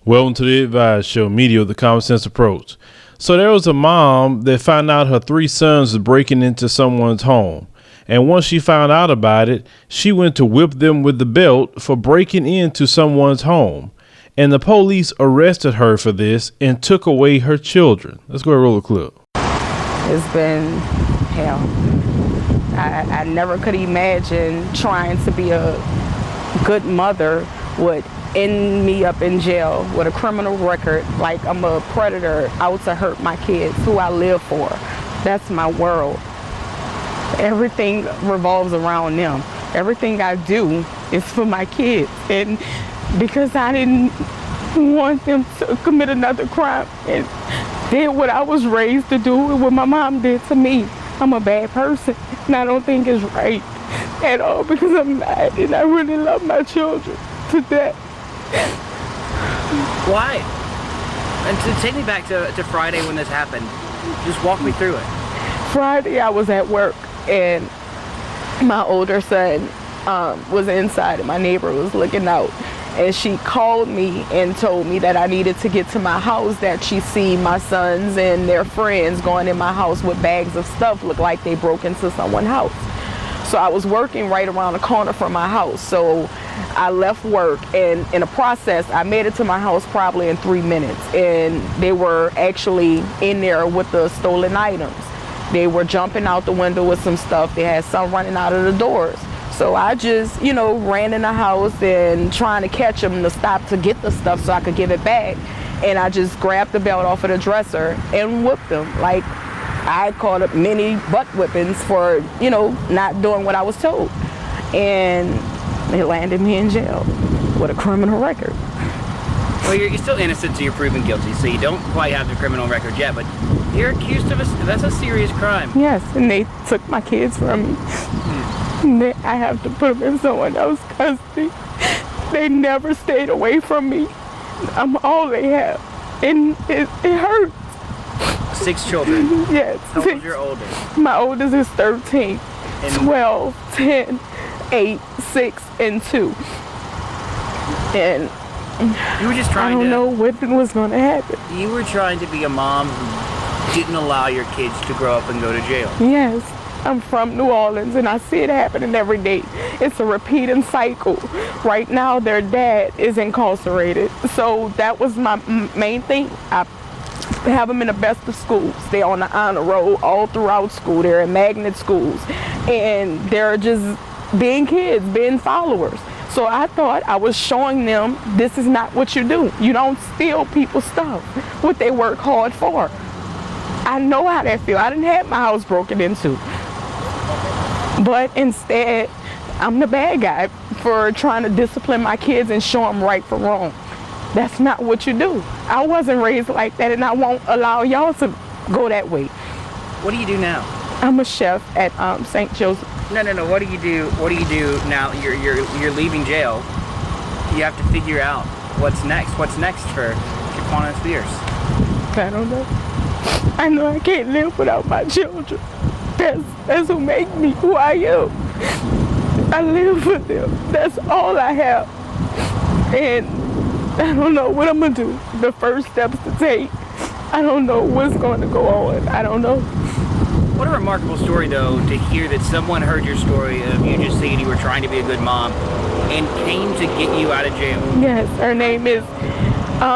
Welcome to the Advice Show, media with the common sense approach. So there was a mom that found out her 3 sons was breaking into someone's home. And once she found out about it, she went to whip them with the belt for breaking into someone's home. And the police arrested her for this and took away her children. Let's go and roll a clip. It's been hell. I never could imagine trying to be a good mother would end me up in jail with a criminal record, like I'm a predator out to hurt my kids, who I live for. That's my world. Everything revolves around them. Everything I do is for my kids. And because I didn't want them to commit another crime and did what I was raised to do and what my mom did to me, I'm a bad person. And I don't think it's right at all, because I'm not. And I really love my children to death. Why? And to take me back to Friday when this happened, just walk me through it. Friday I was at work and my older son was inside and my neighbor was looking out, and she called me and told me that I needed to get to my house, that she seen my sons and their friends going in my house with bags of stuff, looked like they broke into someone's house. So I was working right around the corner from my house, so I left work, and in the process I made it to my house probably in 3 minutes, and they were actually in there with the stolen items. They were jumping out the window with some stuff. They had some running out of the doors. So I just, ran in the house and trying to catch them to stop to get the stuff so I could give it back. And I just grabbed the belt off of the dresser and whipped them. Like, I called up many butt whippings for, not doing what I was told. And they landed me in jail with a criminal record. Well, you're still innocent until you're proven guilty, so you don't quite have the criminal record yet, but you're accused of that's a serious crime. Yes, and they took my kids from me. I have to put them in someone else's custody. They never stayed away from me. I'm all they have, and it hurts. 6 children? Yes. How old is your oldest? My oldest is 13, and 12, 10, 8, 6, and 2. And you were just trying I don't know what was going to happen. You were trying to be a mom who didn't allow your kids to grow up and go to jail. Yes. I'm from New Orleans, and I see it happening every day. It's a repeating cycle. Right now, their dad is incarcerated. So that was my main thing. I have them in the best of schools. They're on the honor roll all throughout school. They're in magnet schools. And they're just being kids, being followers. So I thought I was showing them this is not what you do. You don't steal people's stuff, what they work hard for. I know how that feels. I didn't have my house broken into. But instead, I'm the bad guy for trying to discipline my kids and show them right from wrong. That's not what you do. I wasn't raised like that, and I won't allow y'all to go that way. What do you do now? I'm a chef at St. Joseph. No. What do you do? What do you do now? You're leaving jail. You have to figure out what's next. What's next for Schaquana Spears? I don't know. I know I can't live without my children. That's who make me who I am. I live for them. That's all I have. And I don't know what I'm going to do. The first steps to take. I don't know what's going to go on. I don't know. What a remarkable story, though, to hear that someone heard your story of you just saying you were trying to be a good mom and came to get you out of jail. Yes, her name is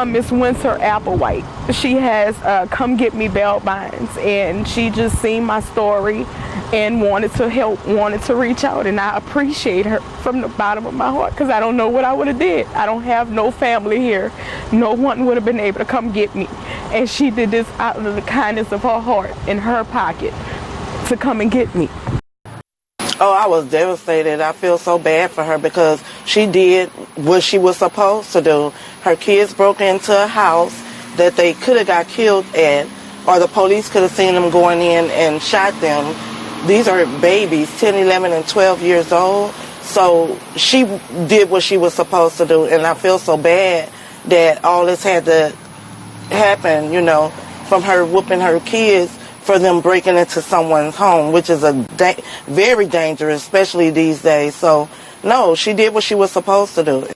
Miss Winter Applewhite. She has Come Get Me bail bonds, and she just seen my story and wanted to help, wanted to reach out, and I appreciate her from the bottom of my heart, because I don't know what I would have did. I don't have no family here. No one would have been able to come get me, and she did this out of the kindness of her heart in her pocket to come and get me. Oh, I was devastated. I feel so bad for her because she did what she was supposed to do. Her kids broke into a house that they could have got killed at, or the police could have seen them going in and shot them. These are babies, 10, 11, and 12 years old. So she did what she was supposed to do, and I feel so bad that all this had to happen, from her whooping her kids for them breaking into someone's home, which is very dangerous, especially these days. So, no, she did what she was supposed to do.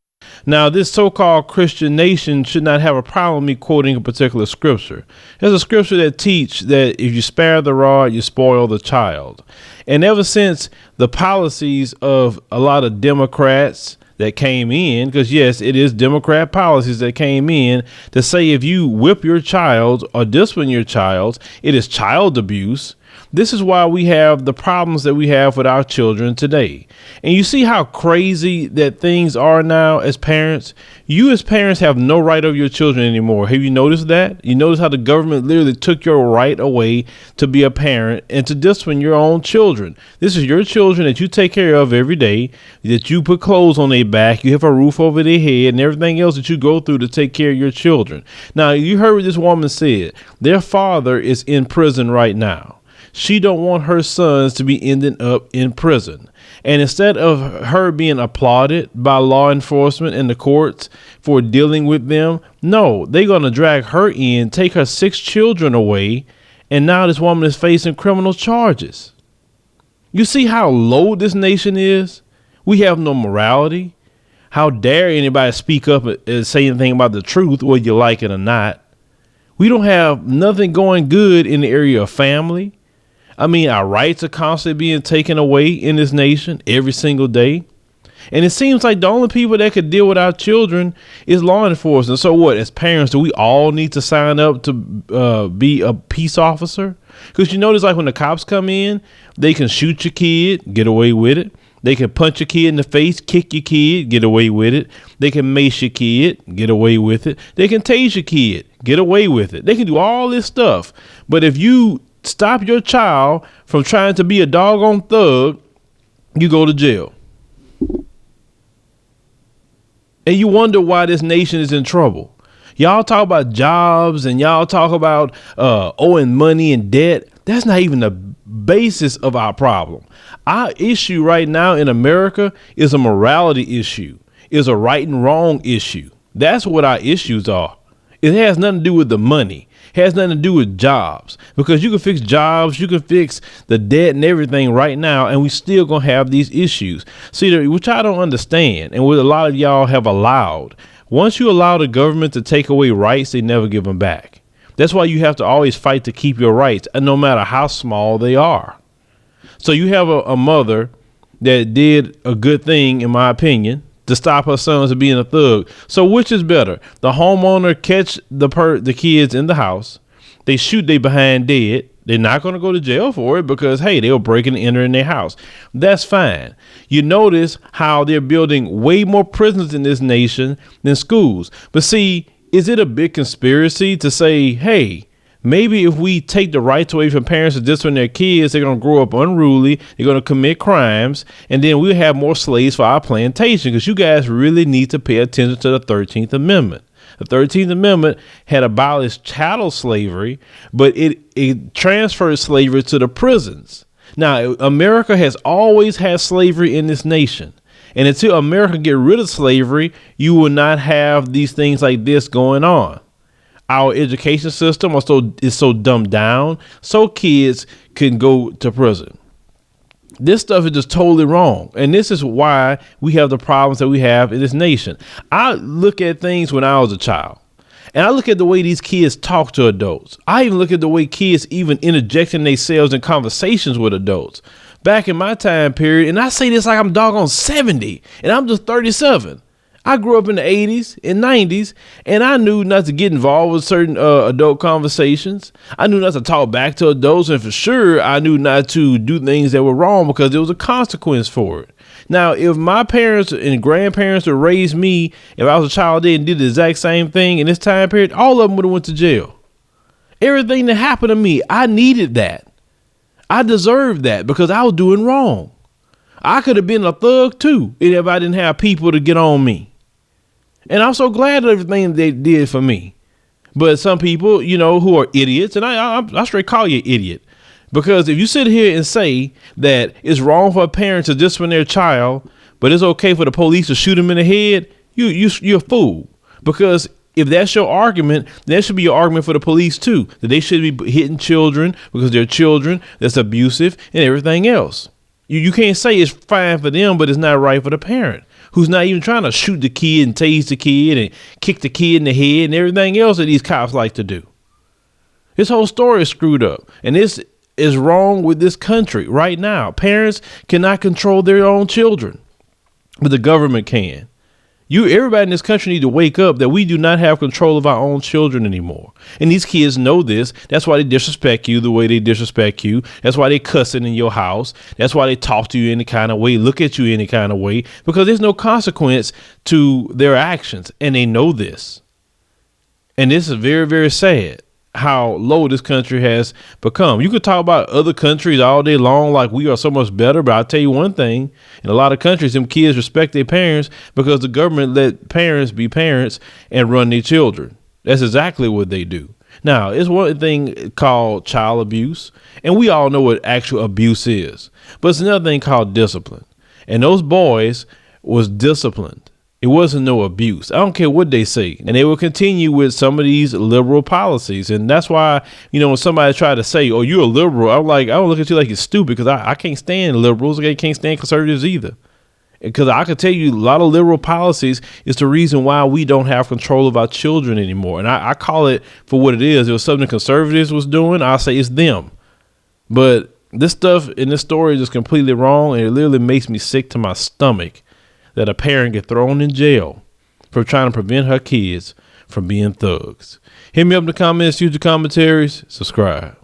Now, this so-called Christian nation should not have a problem with me quoting a particular scripture. There's a scripture that teach that if you spare the rod, you spoil the child. And ever since the policies of a lot of Democrats that came in, because yes, it is Democrat policies that came in to say if you whip your child or discipline your child, it is child abuse. This is why we have the problems that we have with our children today. And you see how crazy that things are now as parents. You as parents have no right over your children anymore. Have you noticed that? You notice how the government literally took your right away to be a parent and to discipline your own children. This is your children that you take care of every day, that you put clothes on their back, you have a roof over their head, and everything else that you go through to take care of your children. Now, you heard what this woman said. Their father is in prison right now. She don't want her sons to be ending up in prison. And instead of her being applauded by law enforcement and the courts for dealing with them, no, they're going to drag her in, take her 6 children away. And now this woman is facing criminal charges. You see how low this nation is? We have no morality. How dare anybody speak up and say anything about the truth, whether you like it or not? We don't have nothing going good in the area of family. I mean, our rights are constantly being taken away in this nation every single day. And it seems like the only people that could deal with our children is law enforcement. So what, as parents, do we all need to sign up to be a peace officer? Because you notice, like, when the cops come in, they can shoot your kid, get away with it. They can punch your kid in the face, kick your kid, get away with it. They can mace your kid, get away with it. They can tase your kid, get away with it. They can do all this stuff. But if you stop your child from trying to be a doggone thug, you go to jail. And you wonder why this nation is in trouble. Y'all talk about jobs and y'all talk about owing money and debt. That's not even the basis of our problem. Our issue right now in America is a morality issue, is a right and wrong issue. That's what our issues are. It has nothing to do with the money. It has nothing to do with jobs, because you can fix jobs, you can fix the debt and everything right now, and we still gonna have these issues. See, which I don't understand, and what a lot of y'all have allowed. Once you allow the government to take away rights, they never give them back. That's why you have to always fight to keep your rights, and no matter how small they are. So you have a mother that did a good thing, in my opinion, to stop her sons from being a thug. So which is better? The homeowner catch the kids in the house. They shoot they behind dead. They're not going to go to jail for it because, hey, they were breaking and entering their house. That's fine. You notice how they're building way more prisons in this nation than schools. But see, is it a big conspiracy to say, hey, maybe if we take the rights away from parents to discipline their kids, they're going to grow up unruly, they're going to commit crimes, and then we'll have more slaves for our plantation, because you guys really need to pay attention to the 13th Amendment. The 13th Amendment had abolished chattel slavery, but it transferred slavery to the prisons. Now, America has always had slavery in this nation. And until America get rid of slavery, you will not have these things like this going on. Our education system is so dumbed down so kids can go to prison. This stuff is just totally wrong. And this is why we have the problems that we have in this nation. I look at things when I was a child, and I look at the way these kids talk to adults. I even look at the way kids even interjecting themselves in conversations with adults. Back in my time period, and I say this like I'm doggone 70, and I'm just 37. I grew up in the 80s and 90s, and I knew not to get involved with certain adult conversations. I knew not to talk back to adults, and for sure, I knew not to do things that were wrong because there was a consequence for it. Now, if my parents and grandparents would raise me, if I was a child and did the exact same thing in this time period, all of them would have went to jail. Everything that happened to me, I needed that. I deserved that because I was doing wrong. I could have been a thug too if I didn't have people to get on me. And I'm so glad of everything they did for me. But some people, you know, who are idiots, and I straight call you an idiot. Because if you sit here and say that it's wrong for a parent to discipline their child, but it's okay for the police to shoot them in the head, you're a fool. Because if that's your argument, that should be your argument for the police too, that they should be hitting children because they're children, that's abusive and everything else. You can't say it's fine for them, but it's not right for the parent who's not even trying to shoot the kid and tase the kid and kick the kid in the head and everything else that these cops like to do. This whole story is screwed up, and this is wrong with this country right now. Parents cannot control their own children, but the government can. Everybody in this country need to wake up that we do not have control of our own children anymore. And these kids know this. That's why they disrespect you the way they disrespect you. That's why they cussing in your house. That's why they talk to you any kind of way, look at you any kind of way, because there's no consequence to their actions. And they know this. And this is very, very sad how low this country has become. You could talk about other countries all day long like we are so much better, but I'll tell you one thing, in a lot of countries, them kids respect their parents because the government let parents be parents and run their children. That's exactly what they do. Now, it's one thing called child abuse, and we all know what actual abuse is, but it's another thing called discipline. And those boys was disciplined. It wasn't no abuse. I don't care what they say. And they will continue with some of these liberal policies. And that's why, when somebody try to say, oh, you're a liberal, I'm like, I don't look at you like you're stupid, because I can't stand liberals. I can't stand conservatives either. Because I can tell you a lot of liberal policies is the reason why we don't have control of our children anymore. And I call it for what it is. It was something conservatives was doing. I'll say it's them. But this stuff in this story is just completely wrong. And it literally makes me sick to my stomach that a parent get thrown in jail for trying to prevent her kids from being thugs. Hit me up in the comments, use your commentaries, subscribe.